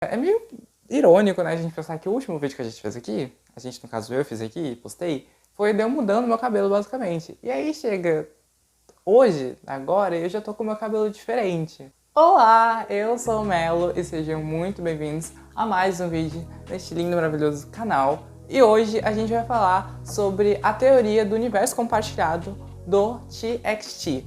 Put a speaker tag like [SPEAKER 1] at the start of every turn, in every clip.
[SPEAKER 1] É meio irônico, né, a gente pensar que o último vídeo que a gente fez aqui, no caso eu fiz aqui, postei, foi eu mudando meu cabelo basicamente. E aí chega hoje, agora, eu já tô com meu cabelo diferente. Olá, eu sou o Melo e sejam muito bem-vindos a mais um vídeo neste lindo e maravilhoso canal. E hoje a gente vai falar sobre a teoria do universo compartilhado do TXT.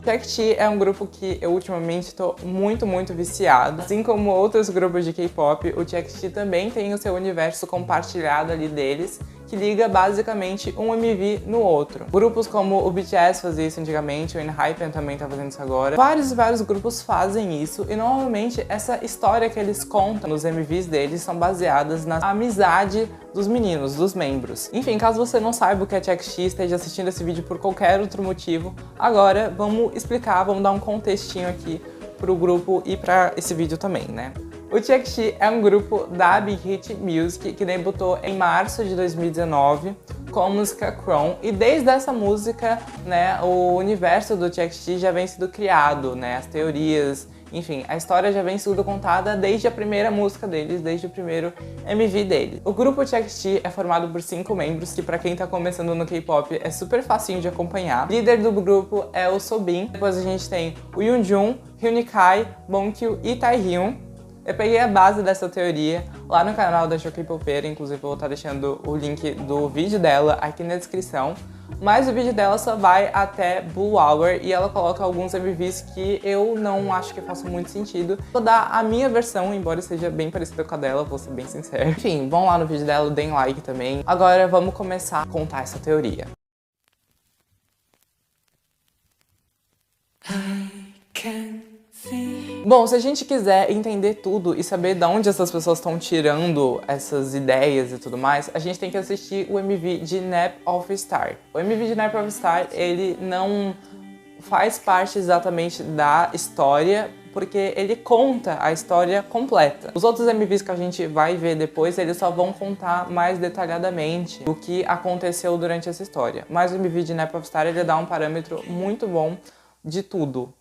[SPEAKER 1] TXT é um grupo que eu ultimamente estou muito viciado. Assim como outros grupos de K-pop, o TXT também tem o seu universo compartilhado ali deles, que liga basicamente um MV no outro. Grupos como o BTS fazia isso antigamente, o ENHYPEN também tá fazendo isso agora. Vários grupos fazem isso e normalmente essa história que eles contam nos MVs deles são baseadas na amizade dos meninos, dos membros. Enfim, caso você não saiba o que é TXT, esteja assistindo esse vídeo por qualquer outro motivo, agora vamos explicar, vamos dar um contextinho aqui pro grupo e pra esse vídeo também, né? O TXT é um grupo da Big Hit Music que debutou em março de 2019 com a música Chrome, e desde essa música, né, o universo do TXT já vem sendo criado, né, as teorias, enfim, a história já vem sendo contada desde a primeira música deles, desde o primeiro MV deles. O grupo TXT é formado por 5 membros, que pra quem tá começando no K-pop é super facinho de acompanhar. O líder do grupo é o Soobin, depois a gente tem o Yoonjun, Hyun Kai, Bongkyu e Taehyun. Eu peguei a base dessa teoria lá no canal da K-Popera, inclusive eu vou estar deixando o link do vídeo dela aqui na descrição. Mas o vídeo dela só vai até Blue Hour e ela coloca alguns MVs que eu não acho que façam muito sentido. Vou dar a minha versão, embora seja bem parecida com a dela, vou ser bem sincero. Enfim, vão lá no vídeo dela, deem like também. Agora vamos começar a contar essa teoria. Bom, se a gente quiser entender tudo e saber de onde essas pessoas estão tirando essas ideias e tudo mais, a gente tem que assistir o MV de Nap of Star. O MV de Nap of Star, ele não faz parte exatamente da história, porque ele conta a história completa. Os outros MVs que a gente vai ver depois, eles só vão contar mais detalhadamente o que aconteceu durante essa história. Mas o MV de Nap of Star, ele dá um parâmetro muito bom de tudo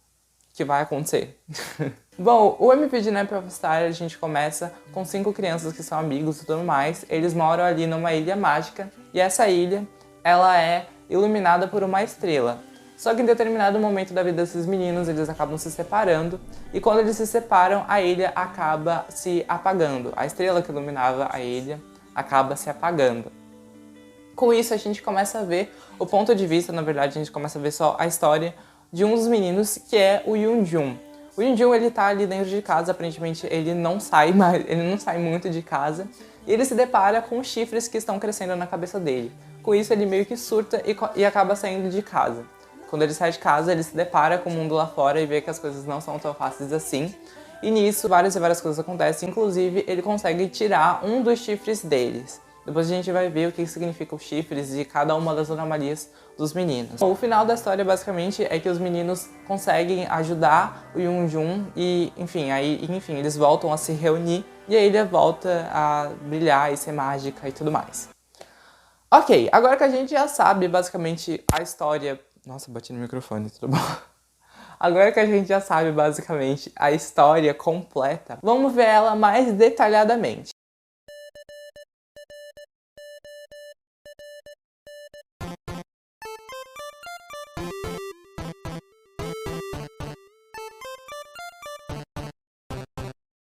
[SPEAKER 1] que vai acontecer. Bom, o MV de Nap of Star, a gente começa com 5 crianças que são amigos e tudo mais. Eles moram ali numa ilha mágica e essa ilha, ela é iluminada por uma estrela. Só que em determinado momento da vida desses meninos, eles acabam se separando e quando eles se separam, a ilha acaba se apagando. A estrela que iluminava a ilha acaba se apagando. Com isso, a gente começa a ver o ponto de vista, na verdade, a gente começa a ver só a história de um dos meninos, que é o Yoonjun. O Yoonjun, ele tá ali dentro de casa, aparentemente ele não sai muito de casa, e ele se depara com os chifres que estão crescendo na cabeça dele. Com isso, ele meio que surta e acaba saindo de casa. Quando ele sai de casa, ele se depara com o mundo lá fora e vê que as coisas não são tão fáceis assim. E nisso, várias coisas acontecem, inclusive ele consegue tirar um dos chifres deles. Depois a gente vai ver o que significa os chifres de cada uma das anomalias dos meninos. Bom, o final da história basicamente é que os meninos conseguem ajudar o Yoonjun e, enfim, eles voltam a se reunir e a ilha volta a brilhar e ser mágica e tudo mais. Ok, agora que a gente já sabe basicamente a história... Nossa, bati no microfone, tudo bom? Agora que a gente já sabe basicamente a história completa, vamos ver ela mais detalhadamente.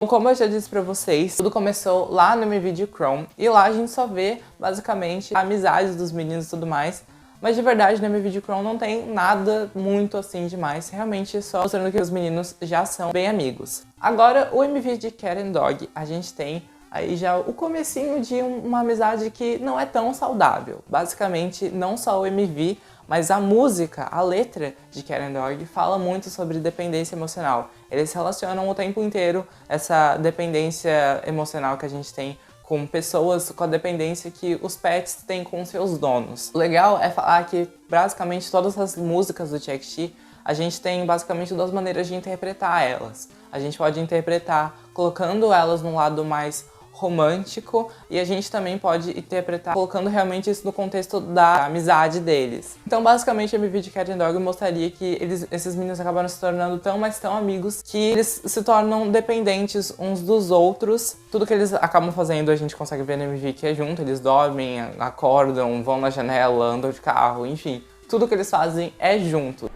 [SPEAKER 1] Como eu já disse pra vocês, tudo começou lá no MV de Chrome, e lá a gente só vê, basicamente, a amizade dos meninos e tudo mais, mas de verdade no MV de Chrome não tem nada muito assim demais, realmente só mostrando que os meninos já são bem amigos. Agora, o MV de Cat and Dog, a gente tem aí já o comecinho de uma amizade que não é tão saudável. Basicamente, não só o MV, mas a música, a letra de Cat and Dog fala muito sobre dependência emocional. Eles relacionam o tempo inteiro essa dependência emocional que a gente tem com pessoas, com a dependência que os pets têm com seus donos. O legal é falar que basicamente todas as músicas do TXT, a gente tem basicamente 2 maneiras de interpretar elas. A gente pode interpretar colocando elas num lado mais romântico, e a gente também pode interpretar colocando realmente isso no contexto da amizade deles. Então basicamente o MV de Cat and Dog mostraria que esses meninos acabaram se tornando tão, mas tão amigos que eles se tornam dependentes uns dos outros. Tudo que eles acabam fazendo a gente consegue ver no MV que é junto, eles dormem, acordam, vão na janela, andam de carro, enfim. Tudo que eles fazem é junto.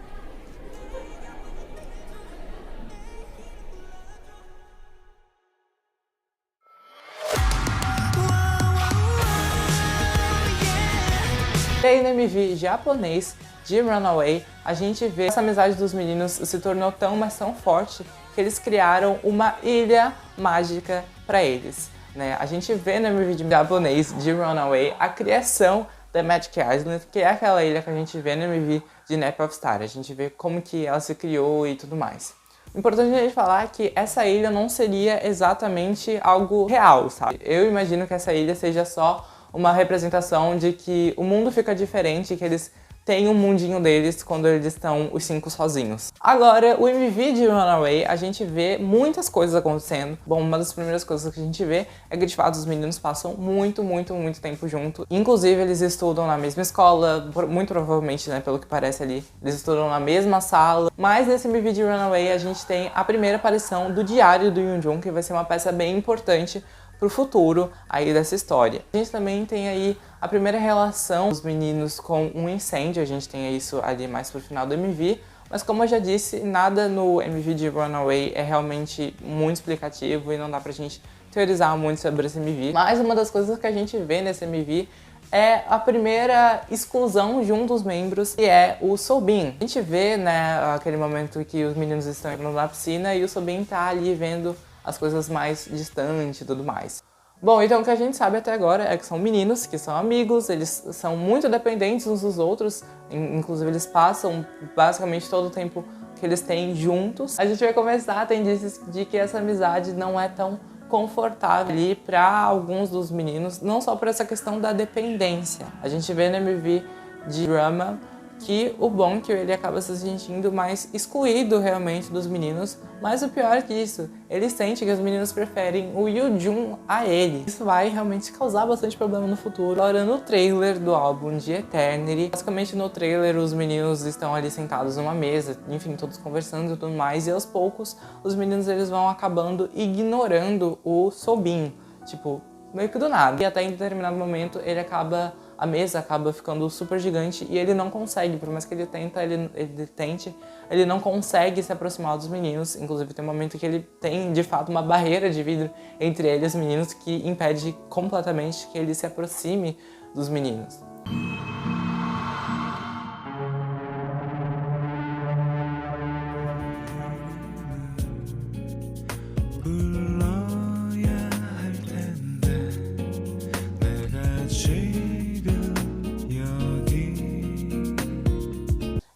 [SPEAKER 1] E aí no MV japonês de Runaway, a gente vê essa amizade dos meninos se tornou tão, mas tão forte que eles criaram uma ilha mágica para eles, né? A gente vê no MV japonês de Runaway a criação da Magic Island, que é aquela ilha que a gente vê no MV de Nap of Star. A gente vê como que ela se criou e tudo mais. O importante é a gente falar que essa ilha não seria exatamente algo real, sabe? Eu imagino que essa ilha seja só uma representação de que o mundo fica diferente, que eles têm um mundinho deles quando eles estão os 5 sozinhos. Agora, o MV de Runaway, a gente vê muitas coisas acontecendo. Bom, uma das primeiras coisas que a gente vê é que, de fato, os meninos passam muito tempo junto. Inclusive, eles estudam na mesma escola, muito provavelmente, né, pelo que parece ali, eles estudam na mesma sala. Mas nesse MV de Runaway, a gente tem a primeira aparição do diário do Yoonjun, que vai ser uma peça bem importante pro futuro aí dessa história. A gente também tem aí a primeira relação dos meninos com um incêndio, a gente tem isso ali mais pro final do MV, mas como eu já disse, nada no MV de Runaway é realmente muito explicativo e não dá pra gente teorizar muito sobre esse MV. Mas uma das coisas que a gente vê nesse MV é a primeira exclusão de um dos membros, que é o Soobin. A gente vê, né, aquele momento que os meninos estão entrando na piscina e o Soobin tá ali vendo as coisas mais distantes e tudo mais. Bom, então o que a gente sabe até agora é que são meninos que são amigos, eles são muito dependentes uns dos outros, inclusive eles passam basicamente todo o tempo que eles têm juntos. A gente vai começar a ter indícios de que essa amizade não é tão confortável ali para alguns dos meninos, não só por essa questão da dependência. A gente vê no MV de Drama que o Bonkyo ele acaba se sentindo mais excluído realmente dos meninos, mas o pior é que isso, ele sente que os meninos preferem o Yoonjun a ele. Isso vai realmente causar bastante problema no futuro. Agora no trailer do álbum de Eternity, basicamente no trailer os meninos estão ali sentados numa mesa, enfim, todos conversando e tudo mais, e aos poucos os meninos eles vão acabando ignorando o Soobin, tipo, meio que do nada. E até em determinado momento a mesa acaba ficando super gigante e ele não consegue, por mais que ele tente, ele não consegue se aproximar dos meninos. Inclusive tem um momento que ele tem, de fato, uma barreira de vidro entre ele e os meninos que impede completamente que ele se aproxime dos meninos.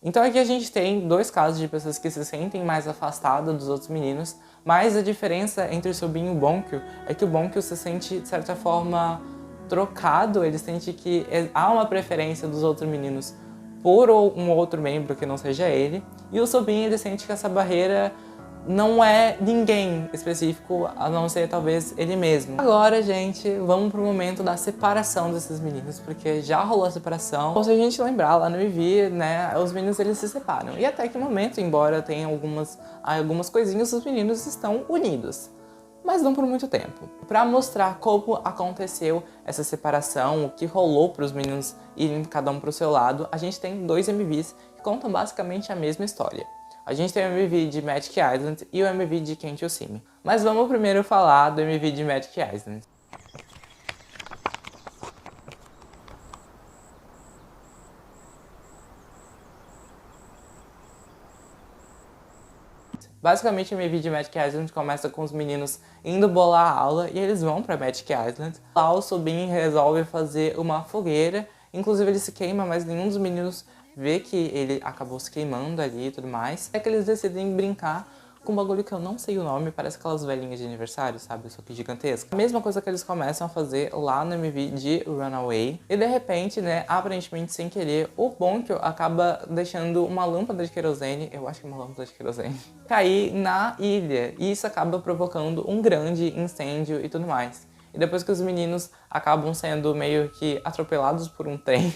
[SPEAKER 1] Então aqui a gente tem dois casos de pessoas que se sentem mais afastadas dos outros meninos, mas a diferença entre o Soobin e o Bonkyo é que o Bonkyo se sente, de certa forma, trocado, ele sente que há uma preferência dos outros meninos por um outro membro que não seja ele, e o Soobin ele sente que essa barreira não é ninguém específico, a não ser talvez ele mesmo. Agora, gente, vamos pro momento da separação desses meninos, porque já rolou a separação. Ou se a gente lembrar, lá no MV, né, os meninos eles se separam. E até que momento, embora tenha algumas coisinhas, os meninos estão unidos. Mas não por muito tempo. Para mostrar como aconteceu essa separação, o que rolou para os meninos irem cada um pro seu lado, a gente tem dois MVs que contam basicamente a mesma história. A gente tem o MV de Magic Island e o MV de Can't You See Me. Mas vamos primeiro falar do MV de Magic Island. Basicamente o MV de Magic Island começa com os meninos indo bolar a aula e eles vão pra Magic Island. Lá o Soobin resolve fazer uma fogueira, inclusive ele se queima, mas nenhum dos meninos vê que ele acabou se queimando ali e tudo mais. É que eles decidem brincar com um bagulho que eu não sei o nome, parece aquelas velhinhas de aniversário, sabe? Só que gigantesca. A mesma coisa que eles começam a fazer lá no MV de Runaway. E de repente, né, aparentemente sem querer, o Bonkyo acaba deixando uma lâmpada de querosene, eu acho que é uma lâmpada de querosene, cair na ilha. E isso acaba provocando um grande incêndio e tudo mais. E depois que os meninos acabam sendo meio que atropelados por um trem,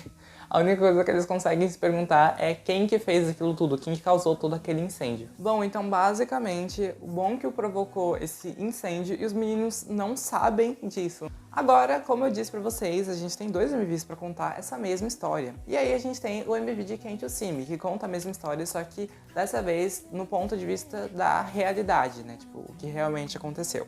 [SPEAKER 1] a única coisa que eles conseguem se perguntar é quem que fez aquilo tudo, quem que causou todo aquele incêndio. Bom, então basicamente o Bonkyo provocou esse incêndio e os meninos não sabem disso. Agora, como eu disse pra vocês, a gente tem dois MVs pra contar essa mesma história. E aí a gente tem o MV de Can't You See Me, que conta a mesma história, só que dessa vez no ponto de vista da realidade, né? Tipo, o que realmente aconteceu.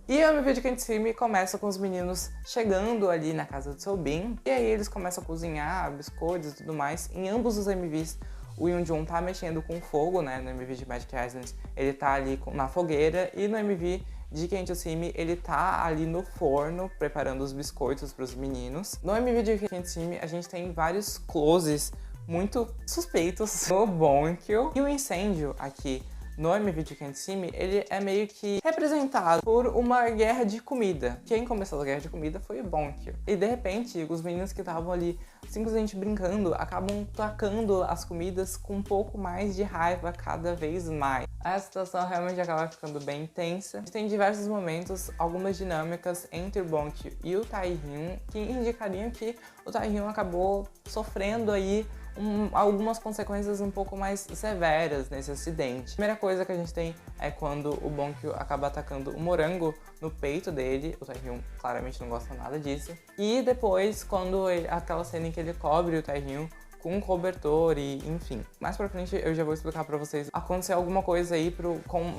[SPEAKER 1] E o MV de Can't See Me começa com os meninos chegando ali na casa do Soobin, e aí eles começam a cozinhar biscoitos e tudo mais. Em ambos os MVs, o Yoonjun tá mexendo com fogo, né? No MV de Magic Island, ele tá ali na fogueira, e no MV de Can't You See Me, ele tá ali no forno, preparando os biscoitos para os meninos. No MV de Can't See Me, a gente tem vários closes muito suspeitos do Bonkyo. E o incêndio aqui no MV de Can't See Me, ele é meio que representado por uma guerra de comida. Quem começou a guerra de comida foi o Bonkyo. E de repente, os meninos que estavam ali simplesmente brincando, acabam tacando as comidas com um pouco mais de raiva cada vez mais. A situação realmente acaba ficando bem tensa. A gente tem diversos momentos, algumas dinâmicas entre o Bonkyo e o Taehyung que indicariam que o Taehyung acabou sofrendo aí algumas consequências um pouco mais severas nesse acidente. A primeira coisa que a gente tem é quando o Bonkyo acaba atacando o morango no peito dele. O Taehyung claramente não gosta nada disso. E depois, quando aquela cena em que ele cobre o Taehyung com um cobertor e enfim. Mais pra frente eu já vou explicar pra vocês. Aconteceu alguma coisa aí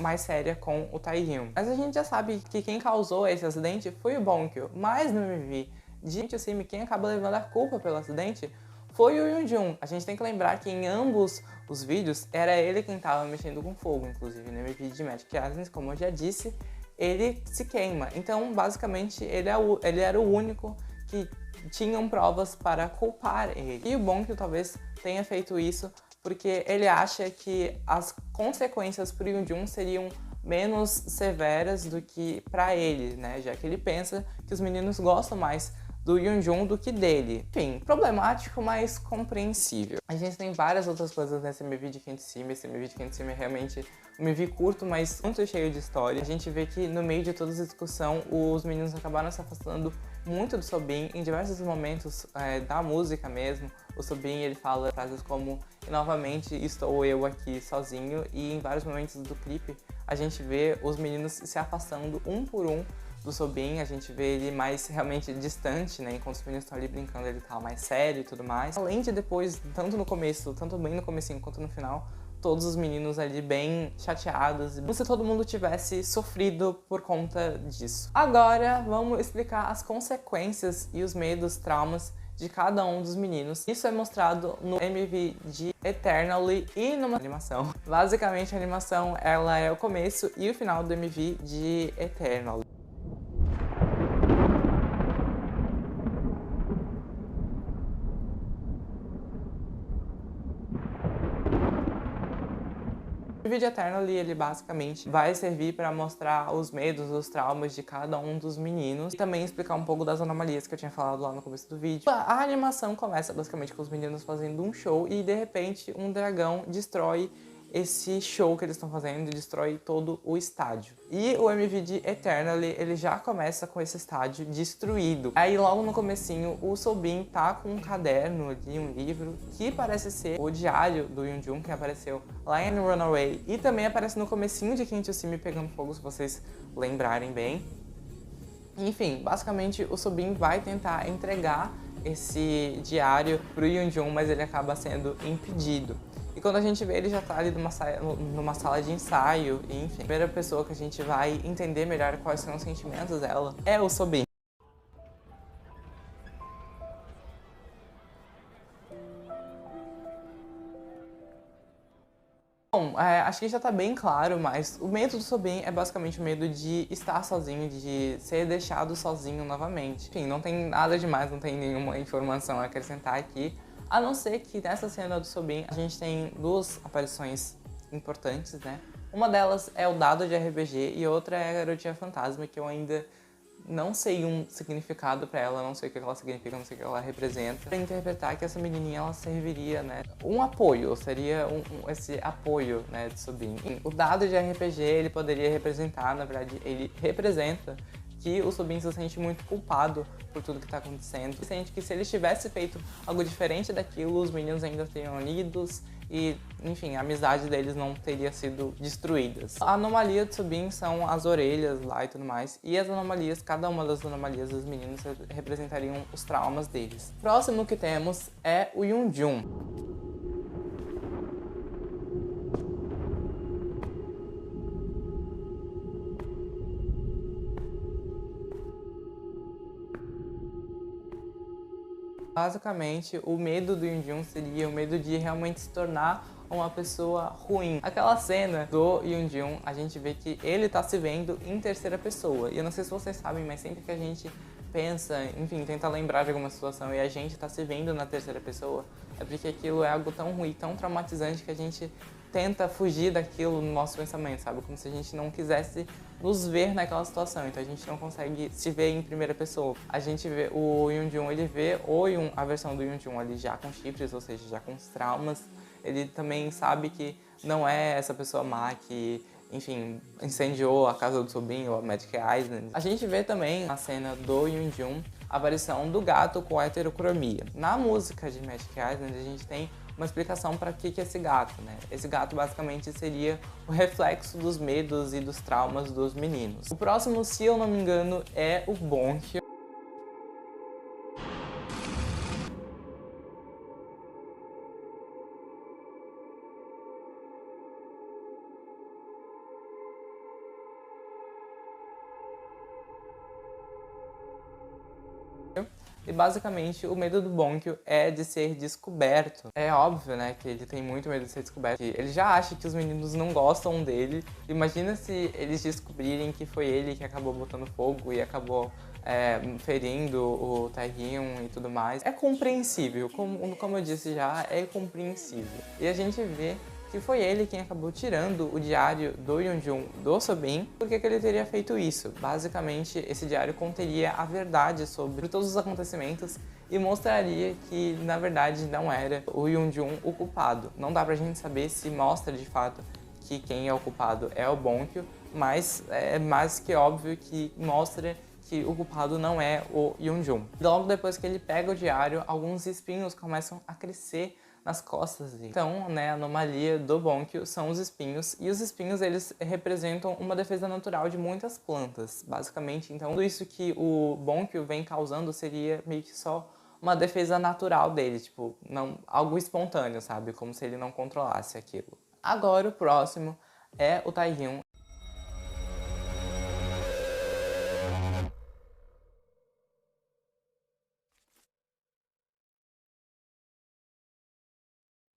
[SPEAKER 1] mais séria com o Taehyung. Mas a gente já sabe que quem causou esse acidente foi o Bonkyo. Mas no MV de Can't You See Me, quem acaba levando a culpa pelo acidente foi o Yoonjun. A gente tem que lembrar que em ambos os vídeos era ele quem estava mexendo com fogo, inclusive no MV de Magic Island, como eu já disse, ele se queima. Então, basicamente, ele era o único que tinham provas para culpar ele. E o Bonkyo talvez tenha feito isso porque ele acha que as consequências para o Yoonjun seriam menos severas do que para ele, né? Já que ele pensa que os meninos gostam mais do Yoonjun do que dele. Enfim, problemático, mas compreensível. A gente tem várias outras coisas nesse MV de Can't See Me. Esse MV de Can't See Me é realmente um MV curto, mas muito cheio de história. A gente vê que no meio de toda essa discussão, os meninos acabaram se afastando muito do Soobin em diversos momentos da música mesmo. O Soobin, ele fala frases como "e novamente estou eu aqui sozinho", e em vários momentos do clipe a gente vê os meninos se afastando um por um do Soobin. A gente vê ele mais realmente distante, né? Enquanto os meninos estão ali brincando, ele tá mais sério e tudo mais. Além de depois, tanto no começo, tanto bem no comecinho quanto no final, todos os meninos ali bem chateados, como se todo mundo tivesse sofrido por conta disso. Agora, vamos explicar as consequências e os medos, traumas de cada um dos meninos. Isso é mostrado no MV de Eternally e numa animação. Basicamente, a animação, ela é o começo e o final do MV de Eternally. O vídeo Eternally, ele basicamente vai servir para mostrar os medos, os traumas de cada um dos meninos e também explicar um pouco das anomalias que eu tinha falado lá no começo do vídeo. A animação começa basicamente com os meninos fazendo um show e de repente um dragão destrói esse show que eles estão fazendo, destrói todo o estádio. E o MV de Eternally, ele já começa com esse estádio destruído. Aí logo no comecinho, o Soobin tá com um caderno ali, um livro, que parece ser o diário do Yoonjun, que apareceu lá em Runaway. E também aparece no comecinho de Can't You See Me pegando fogo, se vocês lembrarem bem. Enfim, basicamente o Soobin vai tentar entregar esse diário pro Yoonjun, mas ele acaba sendo impedido. E quando a gente vê, ele já tá ali numa sala de ensaio, e enfim, a primeira pessoa que a gente vai entender melhor quais são os sentimentos dela é o Soobin. Bom, acho que já tá bem claro, mas o medo do Soobin é basicamente o medo de estar sozinho, de ser deixado sozinho novamente. Enfim, não tem nada demais, não tem nenhuma informação a acrescentar aqui. A não ser que nessa cena do Soobin a gente tem duas aparições importantes, né? Uma delas é o dado de RBG e outra é a garotinha fantasma, que eu ainda não sei um significado pra ela, não sei o que ela significa, não sei o que ela representa. Pra interpretar que essa menininha, ela serviria, né, um apoio, seria esse apoio, né, de Subin. O dado de RPG, ele poderia representar, na verdade, ele representa que o Subin se sente muito culpado por tudo que tá acontecendo. Ele sente que se ele tivesse feito algo diferente daquilo, os meninos ainda teriam unidos e, enfim, a amizade deles não teria sido destruída. A anomalia de Subin são as orelhas lá e tudo mais, e as anomalias, cada uma das anomalias dos meninos representariam os traumas deles. Próximo que temos é o Yunjun. Basicamente, o medo do Yunjun seria o medo de realmente se tornar uma pessoa ruim. Aquela cena do Yunjun, a gente vê que ele tá se vendo em terceira pessoa. E eu não sei se vocês sabem, mas sempre que a gente pensa, enfim, tenta lembrar de alguma situação e a gente tá se vendo na terceira pessoa, é porque aquilo é algo tão ruim, tão traumatizante que a gente tenta fugir daquilo no nosso pensamento, sabe? Como se a gente não quisesse nos ver naquela situação, então a gente não consegue se ver em primeira pessoa. A gente vê o Yunjun, ele vê a versão do Yunjun ali já com chifres, ou seja, já com os traumas. Ele também sabe que não é essa pessoa má que, enfim, incendiou a casa do Subin ou a Magic Island. A gente vê também na cena do Yunjun a aparição do gato com heterocromia. Na música de Magic Island a gente tem uma explicação para que é esse gato, né? Esse gato basicamente seria o reflexo dos medos e dos traumas dos meninos. O próximo, se eu não me engano, é o Bonkyo. E basicamente o medo do Bonkyo é de ser descoberto. É óbvio, né, que ele tem muito medo de ser descoberto. Ele já acha que os meninos não gostam dele. Imagina se eles descobrirem que foi ele que acabou botando fogo e acabou ferindo o Taehyung e tudo mais. É compreensível, como eu disse já, é compreensível. E a gente vê que foi ele quem acabou tirando o diário do Yunjun do Subin. Por que ele teria feito isso? Basicamente, esse diário conteria a verdade sobre todos os acontecimentos e mostraria que, na verdade, não era o Yunjun o culpado. Não dá pra gente saber se mostra, de fato, que quem é o culpado é o Bonkyo, mas é mais que óbvio que mostra que o culpado não é o Yunjun. Logo depois que ele pega o diário, alguns espinhos começam a crescer nas costas dele. Então, né, a anomalia do Bonkyo são os espinhos, e os espinhos eles representam uma defesa natural de muitas plantas, basicamente. Então, tudo isso que o Bonkyo vem causando seria meio que só uma defesa natural dele, tipo, não, algo espontâneo, sabe? Como se ele não controlasse aquilo. Agora, o próximo é o Taehyung.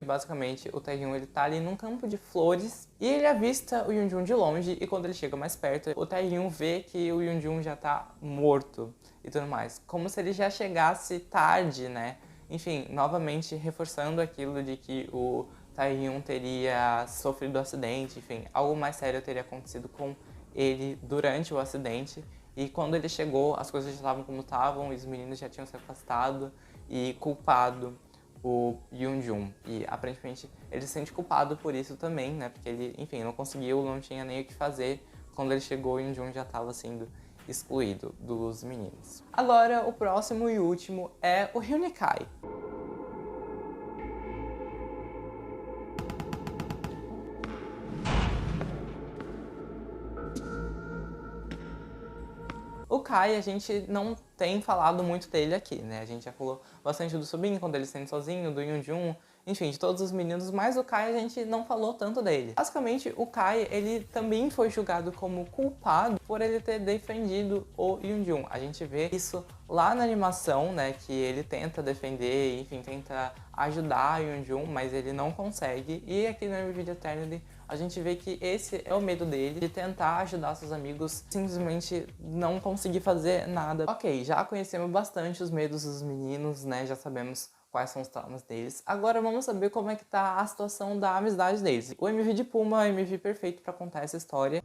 [SPEAKER 1] Basicamente, o Taehyung ele tá ali num campo de flores e ele avista o Yunjun de longe, e quando ele chega mais perto, o Taehyung vê que o Yunjun já tá morto e tudo mais. Como se ele já chegasse tarde, né? Enfim, novamente reforçando aquilo de que o Taehyung teria sofrido um acidente, enfim, algo mais sério teria acontecido com ele durante o acidente. E quando ele chegou, as coisas já estavam como estavam, e os meninos já tinham se afastado e culpado o Yunjun. E aparentemente ele se sente culpado por isso também, né? Porque ele, enfim, não conseguiu, não tinha nem o que fazer. Quando ele chegou, o Yunjun já estava sendo excluído dos meninos. Agora, o próximo e último é o Hyunikai. O Kai, a gente não tem falado muito dele aqui, né? A gente já falou bastante do Subin, quando ele se sente sozinho, do Yunjun, enfim, de todos os meninos, mas o Kai a gente não falou tanto dele. Basicamente, o Kai, ele também foi julgado como culpado por ele ter defendido o Yunjun. A gente vê isso lá na animação, né, que ele tenta defender, enfim, tenta ajudar o Yunjun, mas ele não consegue. E aqui no MV de Eternity, a gente vê que esse é o medo dele, de tentar ajudar seus amigos, simplesmente não conseguir fazer nada. Ok, já conhecemos bastante os medos dos meninos, né, já sabemos quais são os traumas deles. Agora vamos saber como é que tá a situação da amizade deles. O MV de Puma é o MV perfeito para contar essa história.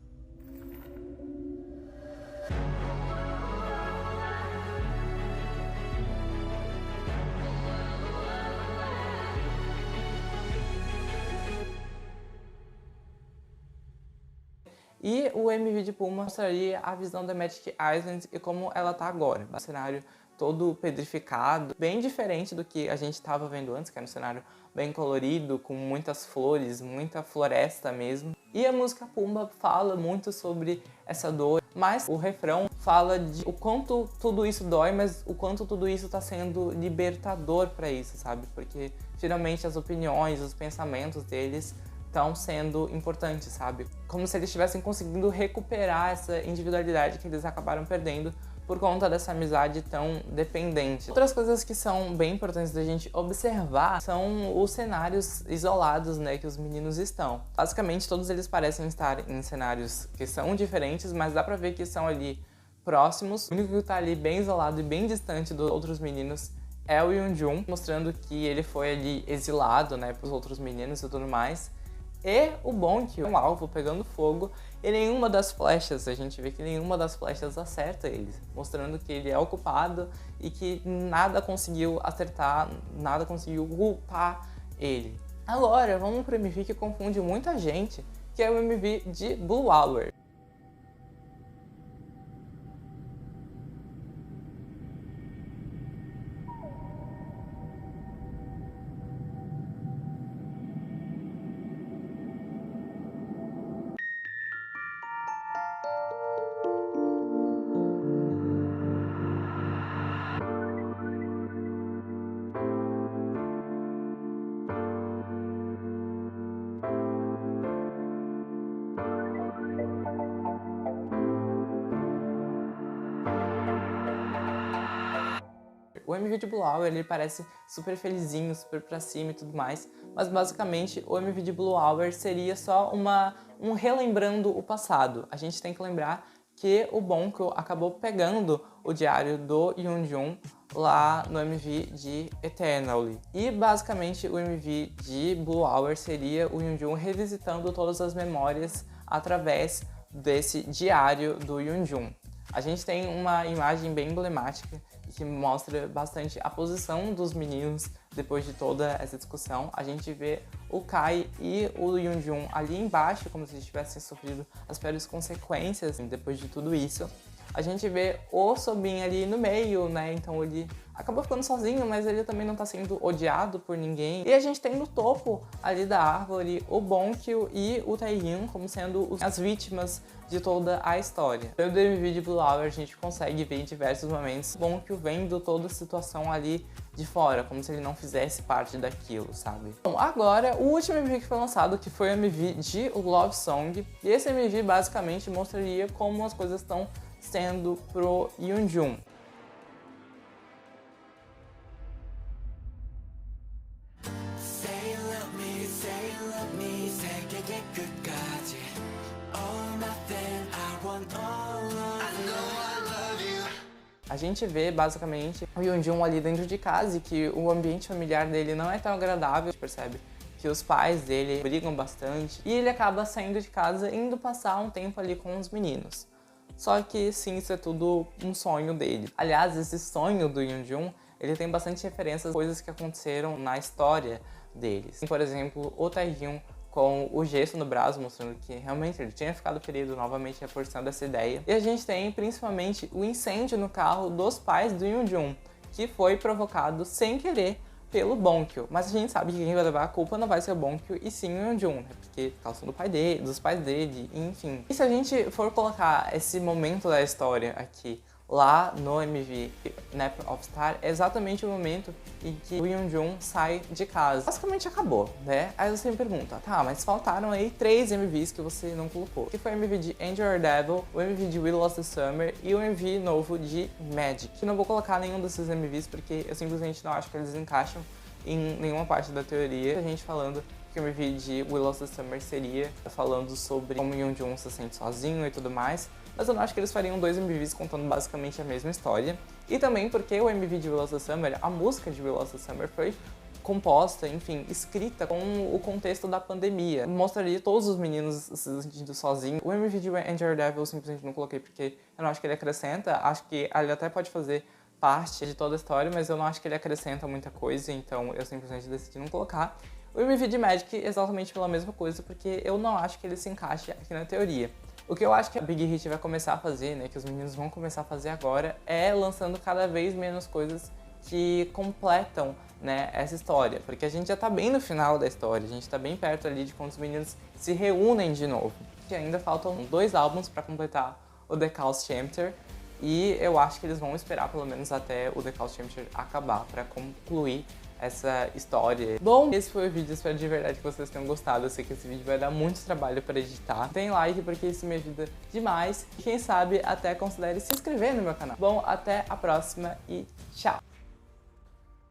[SPEAKER 1] E o MV de Puma mostraria a visão da Magic Island e como ela tá agora. Um cenário todo pedrificado, bem diferente do que a gente estava vendo antes, que era um cenário bem colorido, com muitas flores, muita floresta mesmo. E a música Pumba fala muito sobre essa dor, mas o refrão fala de o quanto tudo isso dói, mas o quanto tudo isso está sendo libertador para isso, sabe? Porque finalmente as opiniões, os pensamentos deles estão sendo importantes, sabe? Como se eles estivessem conseguindo recuperar essa individualidade que eles acabaram perdendo por conta dessa amizade tão dependente. Outras coisas que são bem importantes da gente observar são os cenários isolados, né, que os meninos estão. Basicamente, todos eles parecem estar em cenários que são diferentes, mas dá pra ver que são ali próximos. O único que tá ali bem isolado e bem distante dos outros meninos é o Yeonjun, mostrando que ele foi ali exilado, né, pros outros meninos e tudo mais. E o Bonkyo, um alvo pegando fogo, e nenhuma das flechas, a gente vê que nenhuma das flechas acerta ele, mostrando que ele é o culpado e que nada conseguiu acertar, nada conseguiu culpar ele. Agora, vamos pro MV que confunde muita gente, que é o MV de Blue Hour. O MV de Blue Hour, ele parece super felizinho, super pra cima e tudo mais, mas basicamente o MV de Blue Hour seria só um relembrando o passado. A gente tem que lembrar que o Bonkyo acabou pegando o diário do Yeonjun lá no MV de Eternally. E basicamente o MV de Blue Hour seria o Yeonjun revisitando todas as memórias através desse diário do Yeonjun. A gente tem uma imagem bem emblemática que mostra bastante a posição dos meninos depois de toda essa discussão. A gente vê o Kai e o Yeonjun ali embaixo, como se eles tivessem sofrido as piores consequências depois de tudo isso. A gente vê o Sobin ali no meio, né? Então ele acabou ficando sozinho, mas ele também não tá sendo odiado por ninguém. E a gente tem no topo ali da árvore o Bonkyo e o Taehyun como sendo as vítimas de toda a história. Pelo MV de Blue Hour a gente consegue ver em diversos momentos o Bonkyo vendo toda a situação ali de fora, como se ele não fizesse parte daquilo, sabe? Bom, agora o último MV que foi lançado, que foi o MV de Love Song. E esse MV basicamente mostraria como as coisas estão sendo pro Yeonjun. A gente vê basicamente o Yeonjun ali dentro de casa e que o ambiente familiar dele não é tão agradável, a gente percebe que os pais dele brigam bastante e ele acaba saindo de casa indo passar um tempo ali com os meninos. Só que sim, isso é tudo um sonho dele. Aliás, esse sonho do Yeonjun, ele tem bastante referências a coisas que aconteceram na história deles. Por exemplo, o Taehyun com o gesso no braço, mostrando que realmente ele tinha ficado ferido, novamente reforçando essa ideia. E a gente tem principalmente o incêndio no carro dos pais do Yeonjun, que foi provocado sem querer pelo Bonkyo. Mas a gente sabe que quem vai levar a culpa não vai ser o Bonkyo e sim o Yeonjun, né? Porque por causa do pai dele, dos pais dele, enfim. E se a gente for colocar esse momento da história aqui, lá no MV Nap of Star, é exatamente o momento em que o Yeonjun sai de casa. Basicamente acabou, né? Aí você me pergunta, tá, mas faltaram aí 3 MVs que você não colocou. Que foi o MV de Angel or Devil, o MV de We Lost the Summer e o MV novo de Magic. Eu não vou colocar nenhum desses MVs porque eu simplesmente não acho que eles encaixam em nenhuma parte da teoria. A gente falando que o MV de We Lost the Summer seria falando sobre como Yeonjun se sente sozinho e tudo mais, mas eu não acho que eles fariam 2 MVs contando basicamente a mesma história. E também porque o MV de We Lost the Summer, a música de We Lost the Summer foi composta, enfim, escrita com o contexto da pandemia. Mostraria todos os meninos se sentindo sozinhos. O MV de Angel or Devil eu simplesmente não coloquei porque eu não acho que ele acrescenta, acho que ele até pode fazer parte de toda a história, mas eu não acho que ele acrescenta muita coisa, então eu simplesmente decidi não colocar. O MV de Magic exatamente pela mesma coisa, porque eu não acho que ele se encaixe aqui na teoria. O que eu acho que a Big Hit vai começar a fazer, né, que os meninos vão começar a fazer agora, é lançando cada vez menos coisas que completam, né, essa história. Porque a gente já tá bem no final da história, a gente tá bem perto ali de quando os meninos se reúnem de novo. E ainda faltam 2 álbuns para completar o The Chaos Chapter, e eu acho que eles vão esperar pelo menos até o The Chaos Chapter acabar para concluir essa história. Bom, esse foi o vídeo, espero de verdade que vocês tenham gostado. Eu sei que esse vídeo vai dar muito trabalho para editar. Tem like porque isso me ajuda demais. E quem sabe até considere se inscrever no meu canal. Bom, até a próxima e tchau!